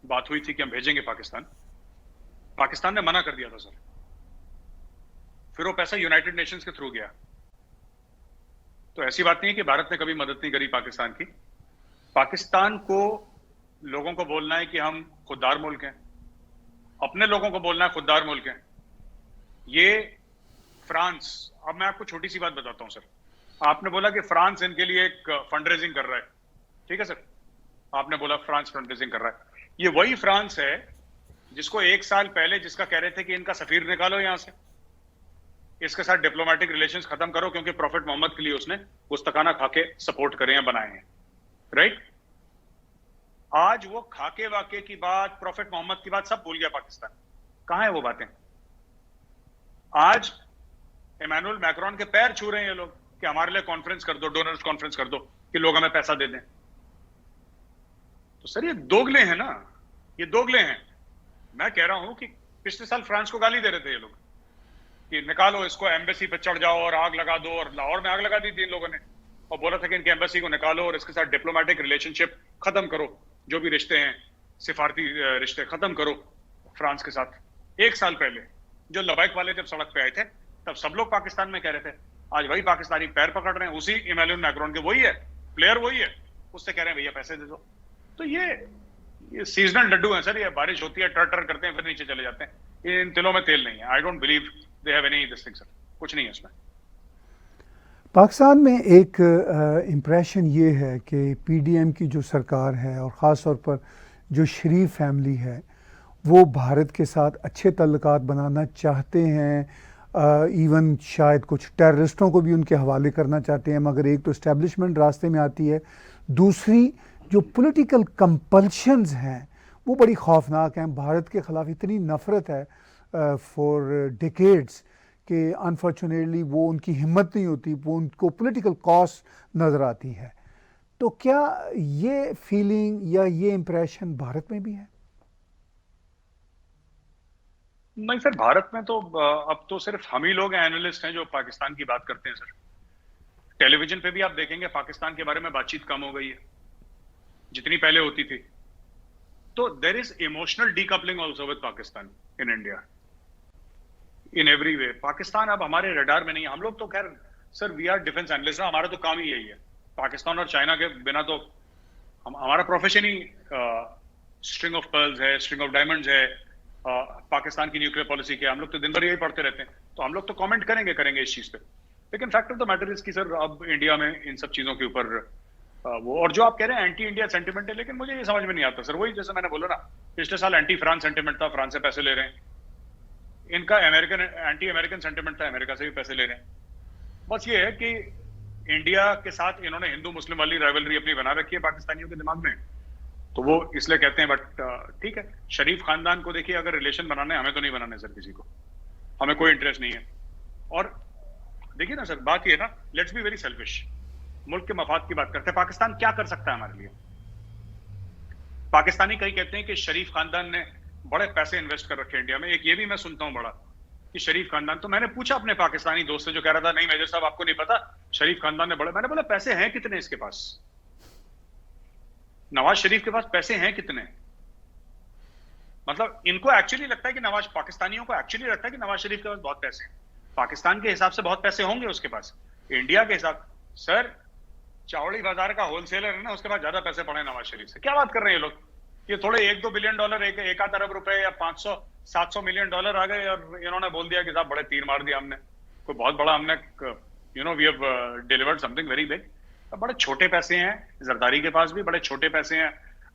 बात हुई थी कि हम भेजेंगे पाकिस्तान. पाकिस्तान ने मना कर दिया था सर. फिर वो पैसा यूनाइटेड नेशंस के थ्रू गया. तो ऐसी बात नहीं है कि भारत ने कभी मदद नहीं करी पाकिस्तान की. पाकिस्तान को लोगों को बोलना है कि हम खुददार मुल्क हैं. अपने लोगों को बोलना है खुददार मुल्क हैं. ये फ्रांस, अब मैं आपको छोटी सी बात बताता हूं सर. आपने बोला कि फ्रांस इनके लिए एक फंड रेजिंग कर रहा है. ठीक है सर, आपने बोला फ्रांस फंड रेजिंग कर रहा है. ये वही फ्रांस है जिसको 1 साल पहले जिसका कह रहे थे कि इनका सफीर निकालो यहां से, इसके साथ डिप्लोमेटिक रिलेशंस खत्म करो क्योंकि प्रॉफिट मोहम्मद के लिए उसने गुस्तखाना खाके सपोर्ट करे हैं, बनाए हैं. राइट. आज वो खाके वाके की बात, प्रॉफिट मोहम्मद की बात सब भूल गया पाकिस्तान. कहां है वो बातें? आज इमैनुअल मैक्रोन के पैर छू रहे हैं ये लोग कि हमारे लिए कॉन्फ्रेंस कर दो, डोनर्स कॉन्फ्रेंस कर दो कि लोग हमें पैसा दे दें. तो सर ये दोगले हैं ना, ये दोगले हैं. मैं कह रहा हूं कि पिछले साल फ्रांस को गाली दे रहे थे ये लोग कि निकालो इसको, एम्बेसी पे चढ़ जाओ और आग लगा दो. और लाहौर में आग लगा दी थी इन लोगों ने और बोला था कि इनके एम्बेसी को निकालो और इसके साथ डिप्लोमेटिक रिलेशनशिप खत्म करो, जो भी रिश्ते हैं सिफारती रिश्ते खत्म करो फ्रांस के साथ. 1 साल पहले जो लबैक वाले जब सड़क पे आए थे तब सब लोग पाकिस्तान में कह रहे थे. आज वही पाकिस्तानी पैर पकड़ रहे हैं, उसी इमैनुअल मैक्रोन के, वही है प्लेयर, वही है, उससे कह रहे हैं भैया पैसे दे दो. तो ये सीजनल लड्डू हैं सर. ये बारिश होती है, टर टर करते हैं, फिर नीचे चले जाते हैं. इन तिलों में तेल नहीं है. I don't believe they have any this thing sir. कुछ नहीं है उसमें. पाकिस्तान में एक इम्प्रेशन ये है कि पीडीएम की जो सरकार है और ख़ास तौर पर जो शरीफ फैमिली है वो भारत के साथ अच्छे तल्लुकात बनाना चाहते हैं. इवन शायद कुछ टेररिस्टों को भी उनके हवाले करना चाहते हैं. मगर एक तो इस्टेब्लिशमेंट रास्ते में आती है, दूसरी जो पॉलिटिकल कंपल्शंस हैं वो बड़ी खौफनाक हैं. भारत के ख़िलाफ़ इतनी नफ़रत है फॉर डिकेड्स कि अनफॉर्चुनेटली वो उनकी हिम्मत नहीं होती, वो उनको पॉलिटिकल कॉस्ट नज़र आती है. तो क्या ये फीलिंग या ये इम्प्रेशन भारत में भी है? नहीं सर, भारत में तो अब तो सिर्फ हम ही लोग एनालिस्ट हैं जो पाकिस्तान की बात करते हैं सर. टेलीविजन पे भी आप देखेंगे पाकिस्तान के बारे में बातचीत कम हो गई है जितनी पहले होती थी. तो there is emotional decoupling also with Pakistan in India in every way. Pakistan अब हमारे रडार में नहीं है. हम लोग तो खैर sir we are defence analyst, हमारा तो काम ही यही है. पाकिस्तान और चाइना के बिना तो हमारा profession he string of pearls है, स्ट्रिंग ऑफ डायमंड्स है. पाकिस्तान की न्यूक्लियर पॉलिसी क्या, हम लोग तो दिन भर यही पढ़ते रहते हैं. तो हम लोग तो कमेंट करेंगे इस चीज पे. लेकिन fact of the matter is कि सर अब इंडिया में इन सब चीजों के ऊपर वो, और जो आप कह रहे हैं एंटी इंडिया सेंटिमेंट है, लेकिन मुझे ये समझ में नहीं आता सर. वही जैसे मैंने बोला ना, पिछले साल एंटी फ्रांस सेंटिमेंट था, फ्रांस से पैसे ले रहे हैं. इनका अमेरिकन एंटी अमेरिकन सेंटिमेंट था, अमेरिका से भी पैसे ले रहे हैं. बस ये है कि इंडिया के साथ इन्होंने हिंदू मुस्लिम वाली राइवलरी अपनी बना रखी है पाकिस्तानियों के दिमाग में, तो वो इसलिए कहते हैं. बट ठीक है, शरीफ खानदान को देखिए, अगर रिलेशन बनाने, हमें तो नहीं बनाने सर, किसी को हमें कोई इंटरेस्ट नहीं है. और देखिए ना सर, बात ये है ना, लेट्स बी वेरी सेल्फिश. मुल्क के मफाद की बात करते हैं. पाकिस्तान क्या कर सकता है हमारे लिए? पाकिस्तानी कई कहते हैं कि शरीफ खानदान ने बड़े पैसे इन्वेस्ट कर रखे इंडिया में. एक ये भी मैं सुनता हूं बड़ा कि शरीफ खानदान, तो मैंने पूछा अपने पाकिस्तानी दोस्त से जो कह रहा था नहीं मेजर साहब आपको नहीं पता, शरीफ खानदान ने बड़े. मैंने बोला पैसे हैं कितने इसके पास? नवाज शरीफ के पास पैसे हैं कितने? मतलब इनको एक्चुअली लगता है कि नवाज, पाकिस्तानियों को एक्चुअली लगता है कि नवाज शरीफ के पास बहुत पैसे हैं. पाकिस्तान के हिसाब से बहुत पैसे होंगे उसके पास, इंडिया के हिसाब सर चावड़ी बाजार का होलसेलर है ना, उसके पास ज्यादा पैसे पड़े नवाज शरीफ से। क्या बात कर रहे हैं ये लोग? ये थोड़े 1-2 बिलियन डॉलर, एक आध अरब रुपए या 500-700 मिलियन डॉलर आ गए और इन्होंने बोल दिया कि साहब बड़े तीर मार दिया हमने, कोई बहुत बड़ा हमने, we have delivered something very big. बड़े छोटे पैसे हैं जरदारी के पास भी, बड़े छोटे पैसे हैं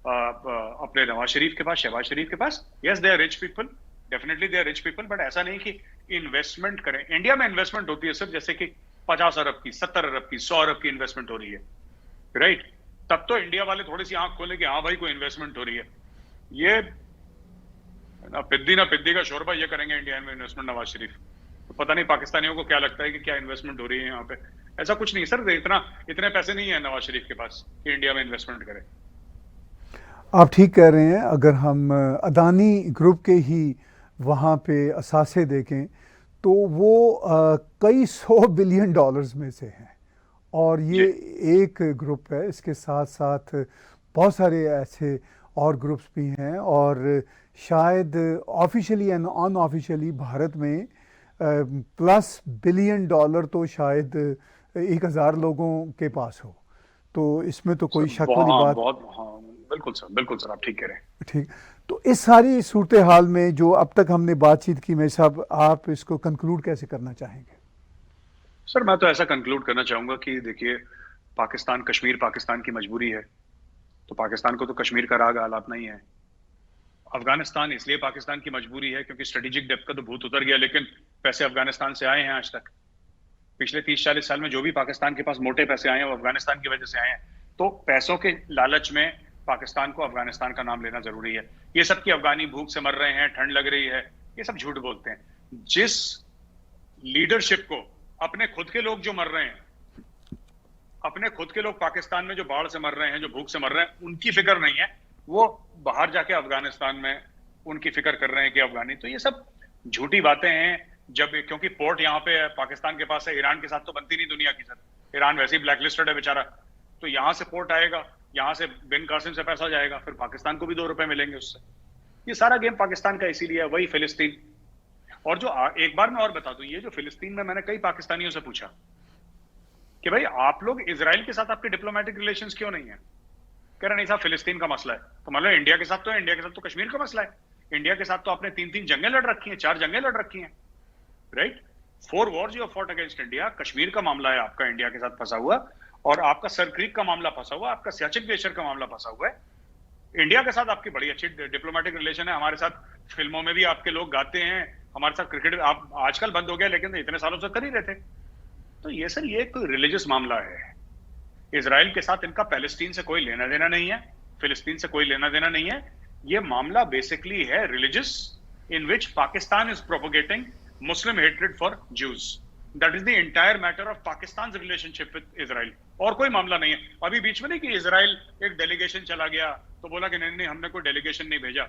अपने नवाज शरीफ के पास, शहबाज शरीफ के पास। Yes they are rich people, definitely they are rich people, but ऐसा नहीं कि इन्वेस्टमेंट करें। इंडिया में इन्वेस्टमेंट होती है सिर्फ जैसे कि 50 अरब की, 70 अरब की, 100 अरब की इन्वेस्टमेंट हो रही है, राइट? तब तो इंडिया वाले थोड़ी सी आंख खोले कि हाँ भाई कोई इन्वेस्टमेंट हो रही है। ये ना पिद्दी का शोरबा ये करेंगे इंडिया में इन्वेस्टमेंट नवाज शरीफ। तो पता नहीं पाकिस्तानियों को क्या लगता है कि क्या इन्वेस्टमेंट हो रही है यहाँ पे। ऐसा कुछ नहीं सर, इतने पैसे नहीं है नवाज शरीफ के पास कि इंडिया में इन्वेस्टमेंट करे। आप ठीक कह रहे हैं। अगर हम अदानी ग्रुप के ही वहाँ पे असासे देखें तो वो कई 100 बिलियन डॉलर्स में से हैं, और ये एक ग्रुप है। इसके साथ साथ बहुत सारे ऐसे और ग्रुप्स भी हैं, और शायद ऑफिशियली एंड अनऑफिशियली भारत में प्लस बिलियन डॉलर तो शायद 1000 लोगों के पास हो। तो इसमें तो कोई शक वाली बात। हाँ बिल्कुल सर, आप ठीक कह रहे हैं। ठीक। तो इस सारी सूरत हाल में जो अब तक हमने बातचीत की में साहब, आप इसको कंक्लूड कैसे करना चाहेंगे? सर मैं तो ऐसा कंक्लूड करना चाहूंगा कि देखिए, कश्मीर पाकिस्तान की मजबूरी है, तो पाकिस्तान को तो कश्मीर का राग आलापना ही है। अफगानिस्तान इसलिए पाकिस्तान की मजबूरी है क्योंकि स्ट्रेटेजिक डेप्थ का तो भूत उतर गया, लेकिन पैसे अफगानिस्तान से आए हैं आज तक। पिछले 30-40 साल में जो भी पाकिस्तान के पास मोटे पैसे आए हैं वो अफगानिस्तान की वजह से आए हैं। तो पैसों के लालच में पाकिस्तान को अफगानिस्तान का नाम लेना जरूरी है। ये सब कि अफगानी भूख से मर रहे हैं, ठंड लग रही है, ये सब झूठ बोलते हैं। जिस लीडरशिप को अपने खुद के लोग जो मर रहे हैं, अपने खुद के लोग पाकिस्तान में जो बाढ़ से मर रहे हैं, जो भूख से मर रहे हैं, उनकी फिक्र नहीं है, वो बाहर जाके अफगानिस्तान में उनकी फिक्र कर रहे हैं कि अफगानी। तो ये सब झूठी बातें हैं। क्योंकि पोर्ट यहाँ पे है, पाकिस्तान के पास है, ईरान के साथ तो बनती नहीं दुनिया की सर। ईरान वैसे ही ब्लैकलिस्टेड है बेचारा। तो यहाँ से पोर्ट आएगा, यहाँ से बिन कासिम से पैसा जाएगा, फिर पाकिस्तान को भी 2 रुपए मिलेंगे उससे। ये सारा गेम पाकिस्तान का इसीलिए है। वही फिलिस्तीन, और जो एक बार मैं और बता दूं, ये जो फिलिस्तीन में, मैंने कई पाकिस्तानियों से पूछा कि भाई आप लोग इजराइल के साथ आपके डिप्लोमेटिक रिलेशंस क्यों नहीं है? कह रहे नहीं साहब फिलिस्तीन का मसला है। तो मान लो इंडिया के साथ तो है, इंडिया के साथ तो कश्मीर का मसला है। इंडिया के साथ तो आपने 3-3 जंगें लड़ रखी हैं, 4 जंगें लड़ रखी हैं, right? 4 Wars you have fought against India. Kashmir का मामला है आपका इंडिया के साथ फंसा हुआ, और आपका सर क्रीक का मामला फंसा हुआ, आपका सियाचिन ग्लेशियर का मामला फंसा हुआ है। इंडिया के साथ आपकी बड़ी अच्छी डिप्लोमेटिक रिलेशन है, हमारे साथ फिल्मों में भी आपके लोग गाते हैं, हमारे साथ क्रिकेट आप आजकल बंद हो गया लेकिन इतने सालों से कर ही रहे थे। तो ये सर ये कोई रिलीजियस मामला है। इजराइल के साथ इनका पैलेस्टीन से कोई लेना देना नहीं है, फिलिस्तीन से कोई लेना देना नहीं है। ये मामला बेसिकली है religious, in which Pakistan is propagating Muslim hatred for Jews. That is the entire matter of Pakistan relationship with Israel, और कोई मामला नहीं है। अभी बीच में नहीं कि इजराइल एक डेलीगेशन चला गया तो बोला कि नहीं हमने कोई डेलीगेशन नहीं भेजा।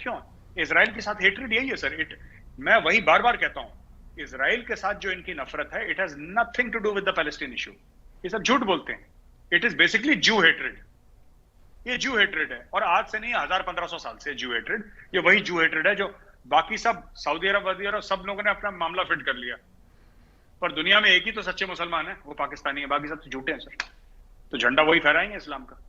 क्यों? इजराइल के साथ हेट्रेड यही है सर। मैं वही बार बार कहता हूं, इजराइल के साथ जो इनकी नफरत है, it has nothing to do with the Palestine issue. ये सब झूठ बोलते हैं। It is basically Jew hatred. ये जू हेट्रेड है, और आज से नहीं 1000-1500 साल से जू हेट्रेड। ये वही जू हेट्रेड है जो बाकी सब सऊदी अरब सब लोगों ने अपना मामला फिट कर लिया। पर दुनिया में एक ही तो सच्चे मुसलमान है, वो पाकिस्तानी है, बाकी सब तो झूठे हैं सर। तो झंडा वही फहराएंगे इस्लाम का।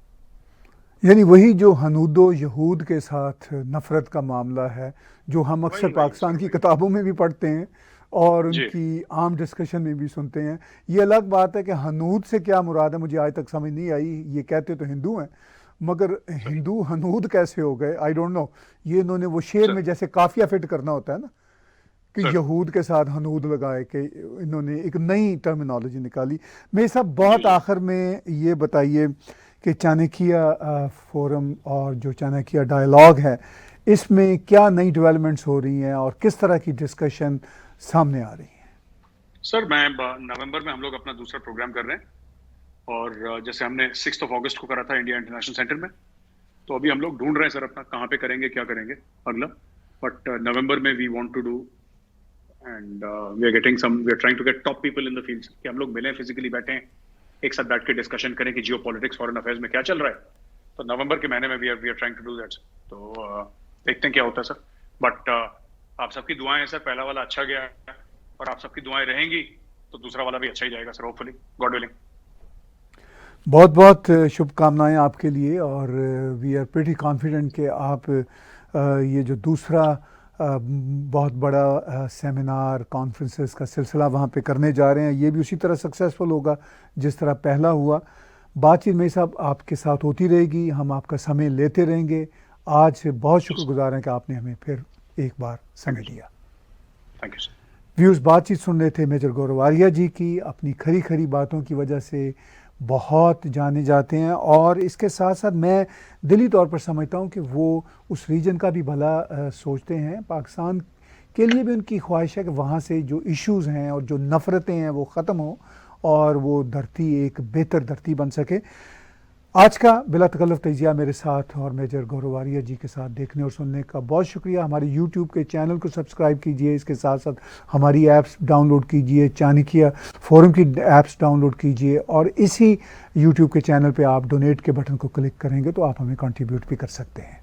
यानी वही जो हनूदो यहूद के साथ नफरत का मामला है, जो हम अक्सर पाकिस्तान की किताबों में भी पढ़ते हैं और उनकी आम डिस्कशन में भी सुनते हैं। ये अलग बात है कि हनूद से क्या मुराद है, मुझे आज तक समझ नहीं आई। ये कहते तो हिंदू हैं, मगर हिंदू हनूद कैसे हो गए, आई डोंट नो। ये इन्होंने वो शेर में जैसे काफिया फिट करना होता है ना, कि यहूद के साथ हनूद लगाए, कि इन्होंने एक नई टर्मिनोलॉजी निकाली। मेरे साहब बहुत आखिर में ये बताइए कि चाणक्य फोरम और जो चाणक्य डायलॉग है, इसमें क्या नई डेवलपमेंट्स हो रही हैं और किस तरह की डिस्कशन सामने आ रही है? सर मैं नवंबर में हम लोग अपना दूसरा प्रोग्राम कर रहे हैं, और जैसे हमने 6 अगस्त को करा था इंडिया इंटरनेशनल सेंटर में, तो अभी हम लोग ढूंढ रहे हैं सर अपना कहाँ पे करेंगे, क्या करेंगे अगला। बट नवंबर में we want to do, and we are trying to get top people in the field, कि हम लोग मिलें, फिजिकली बैठें, एक साथ बैठ के डिस्कशन करें कि जियो पॉलिटिक्स फॉरेन अफेयर्स में क्या चल रहा है। तो नवंबर के महीने में we are trying to do that. तो देखते हैं क्या होता है सर। बट आप सबकी दुआएं हैं सर, पहला वाला अच्छा गया, और आप सबकी दुआएं रहेंगी तो दूसरा वाला भी अच्छा ही जाएगा सर, होपफुली, गॉड विलिंग। बहुत बहुत शुभकामनाएं आपके लिए, और वी आर प्रीटी कॉन्फिडेंट कि आप ये जो दूसरा बहुत बड़ा सेमिनार कॉन्फ्रेंसेस का सिलसिला वहाँ पे करने जा रहे हैं, ये भी उसी तरह सक्सेसफुल होगा जिस तरह पहला हुआ। बातचीत में साहब आपके साथ होती रहेगी, हम आपका समय लेते रहेंगे। आज बहुत शुक्रगुजार हैं कि आपने हमें फिर एक बार समय दिया। Thank you sir. व्यूज़, बातचीत सुन रहे थे मेजर गौरव आर्या जी की। अपनी खरी खरी बातों की वजह से बहुत जाने जाते हैं, और इसके साथ साथ मैं दिली तौर पर समझता हूँ कि वो उस रीजन का भी भला सोचते हैं। पाकिस्तान के लिए भी उनकी ख्वाहिश है कि वहाँ से जो इश्यूज़ हैं और जो नफ़रतें हैं वो ख़त्म हो और वो धरती एक बेहतर धरती बन सके। आज का बिला तकल्लुफ़ तजिया मेरे साथ और मेजर गौरव आर्या जी के साथ देखने और सुनने का बहुत शुक्रिया। हमारे यूट्यूब के चैनल को सब्सक्राइब कीजिए, इसके साथ साथ हमारी ऐप्स डाउनलोड कीजिए, चाणक्य फोरम की ऐप्स डाउनलोड कीजिए, और इसी यूट्यूब के चैनल पे आप डोनेट के बटन को क्लिक करेंगे तो आप हमें कंट्रीब्यूट भी कर सकते हैं।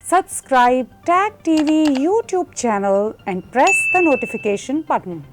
Subscribe Tag TV YouTube channel and press the notification button.